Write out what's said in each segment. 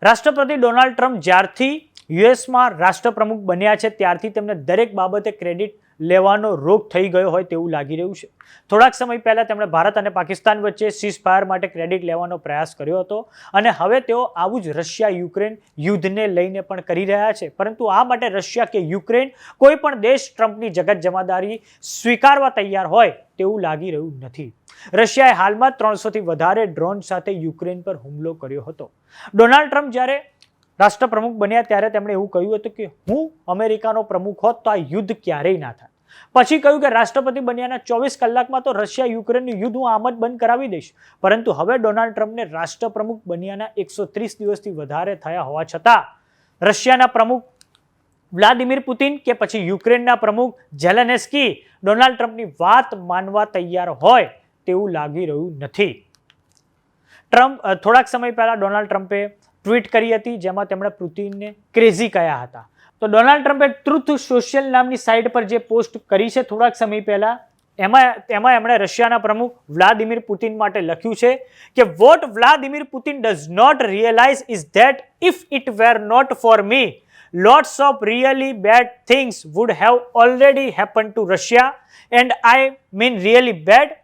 રાષ્ટ્રપતિ Donald Trump જ્યારથી યુએસમાં રાષ્ટ્રપ્રમુખ બન્યા છે ત્યારથી તેમને દરેક બાબતે ક્રેડિટ લેવાનો રોગ થઈ ગયો હોય તેવું લાગી રહ્યું છે. થોડાક સમય પહેલા તેમણે ભારત અને પાકિસ્તાન વચ્ચે સીઝફાયર માટે ક્રેડિટ લેવાનો પ્રયાસ કર્યો હતો અને હવે તેઓ આવું જ રશિયા યુક્રેન યુદ્ધને લઈને પણ કરી રહ્યા છે. પરંતુ આ માટે રશિયા કે યુક્રેન કોઈ પણ દેશ ટ્રમ્પની જગત જમાદારી સ્વીકારવા તૈયાર હોય તેવું લાગી રહ્યું નથી. રશિયાએ હાલમાં 300થી વધારે ડ્રોન સાથે યુક્રેન પર હુમલો કર્યો હતો. ડોનાલ્ડ ટ્રમ્પ જ્યારે રાષ્ટ્રપ્રમુખ બન્યા ત્યારે તેમણે એવું કહ્યું હતું કે હું અમેરિકાનો પ્રમુખ હોત તો આ યુદ્ધ ક્યારેય ના થાય. પછી કહ્યું કે રાષ્ટ્રપતિ બન્યાના 24 કલાકમાં તો રશિયા યુક્રેનનું યુદ્ધ હું આમ જ બંધ કરાવી દઈશ. પરંતુ હવે ડોનાલ્ડ ટ્રમ્પને રાષ્ટ્રપ્રમુખ બન્યાના 130 દિવસથી વધારે થયા હોવા છતાં રશિયાના પ્રમુખ વ્લાદિમીર પુતિન કે પછી યુક્રેનના પ્રમુખ ઝેલેન્સ્કી ડોનાલ્ડ ટ્રમ્પની વાત માનવા તૈયાર હોય તેવું લાગી રહ્યું નથી. થોડાક સમય પહેલા ડોનાલ્ડ ટ્રમ્પે ટ્વીટ કરી હતી જેમાં તેમણે પુતિનને ક્રેઝી કહ્યા હતા. તો ડોનાલ્ડ ટ્રમ્પે ટ્રુથ સોશિયલ નામની સાઇટ પર જે પોસ્ટ કરી છે થોડાક સમય પહેલા એમાં એમણે રશિયાના પ્રમુખ વ્લાદિમીર પુતિન માટે લખ્યું છે કે what Vladimir Putin does not realize is that if it were not for me lots of really bad things would have already happened to Russia, and I mean really bad.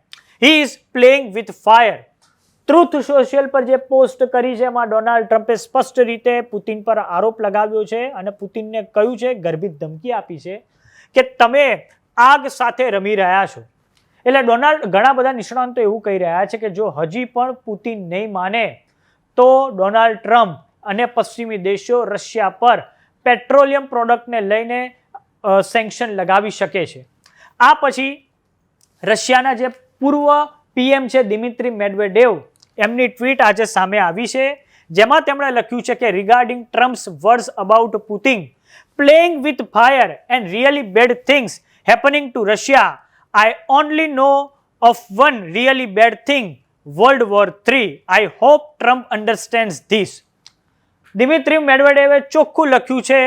He is playing with fire. Truth social પર જે post કરી છે એમાં Donald ટ્રમ્પે સ્પષ્ટ રીતે Putin પર આરોપ લગાવ્યો છે અને પુતિનને કહ્યું છે, ગર્ભિત ધમકી આપી છે કે તમે આગ સાથે રમી રહ્યા છો. એટલે ઘણા બધા નિષ્ણાંતો એવું કહી રહ્યા છે કે જો હજી પણ પુતિન નહીં માને તો ડોનાલ્ડ ટ્રમ્પ અને પશ્ચિમી દેશો રશિયા પર પેટ્રોલિયમ પ્રોડક્ટને લઈને સેન્કશન લગાવી શકે છે. આ પછી રશિયાના જે પૂર્વ પીએમ છે દિમિત્રી મેડવેડેવ એમની ટ્વીટ આજે સામે આવી છે જેમાં તેમણે લખ્યું છે કે regarding Trump's words about Putin playing with fire and really bad things happening to Russia I only know of one really bad thing, world war 3. I hope Trump understands this. Dmitri મેડવેડેવે ચોખ્ખું લખ્યું છે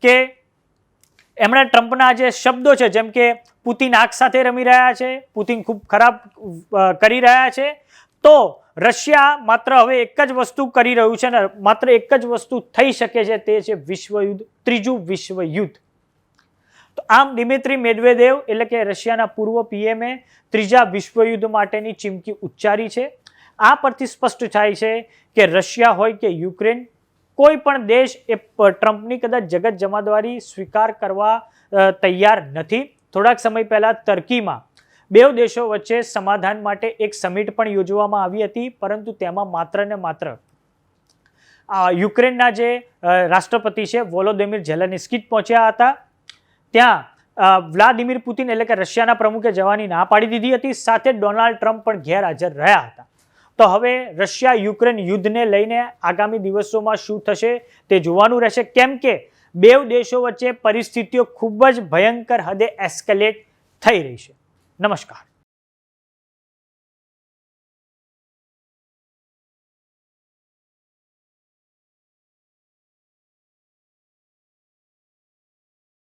કે એમણે ટ્રમ્પના જે શબ્દો છે જેમ કે પુતિન આગ સાથે રમી રહ્યા છે, પુતિન ખૂબ ખરાબ કરી રહ્યા છે, તો રશિયા માત્ર હવે એક જ વસ્તુ કરી રહ્યું છે ને માત્ર એક જ વસ્તુ થઈ શકે છે તે છે વિશ્વયુદ્ધ, ત્રીજું વિશ્વયુદ્ધ. તો આમ દિમિત્રી મેડવેદેવ એટલે કે રશિયાના પૂર્વ પીએમએ ત્રીજા વિશ્વયુદ્ધ માટેની ચીમકી ઉચ્ચારી છે. આ પરથી સ્પષ્ટ થાય છે કે રશિયા હોય કે યુક્રેન કોઈ પણ દેશ એ ટ્રમ્પની કદાચ જગત જમાદારી સ્વીકાર કરવા તૈયાર નથી. થોડાક સમય પહેલા તર્કીમાં બે દેશો વચ્ચે સમાધાન માટે એક સમિટ પણ યોજવામાં આવી હતી પરંતુ તેમાં માત્ર ને માત્ર યુક્રેનના જે રાષ્ટ્રપતિ છે વોલોદિમીર ઝેલેન્સ્કી પહોંચ્યા હતા. ત્યાં વ્લાદિમીર પુતિન એટલે કે રશિયાના પ્રમુખે જવાની ના પાડી દીધી હતી, સાથે ડોનાલ્ડ ટ્રમ્પ પણ ગેરહાજર રહ્યા હતા. તો હવે રશિયા યુક્રેન યુદ્ધને લઈને આગામી દિવસોમાં શું થશે તે જોવાનું રહેશે, કેમ કે બે દેશો વચ્ચે પરિસ્થિતિઓ ખૂબ જ ભયંકર હદે એસ્કેલેટ થઈ રહી છે. નમસ્કાર.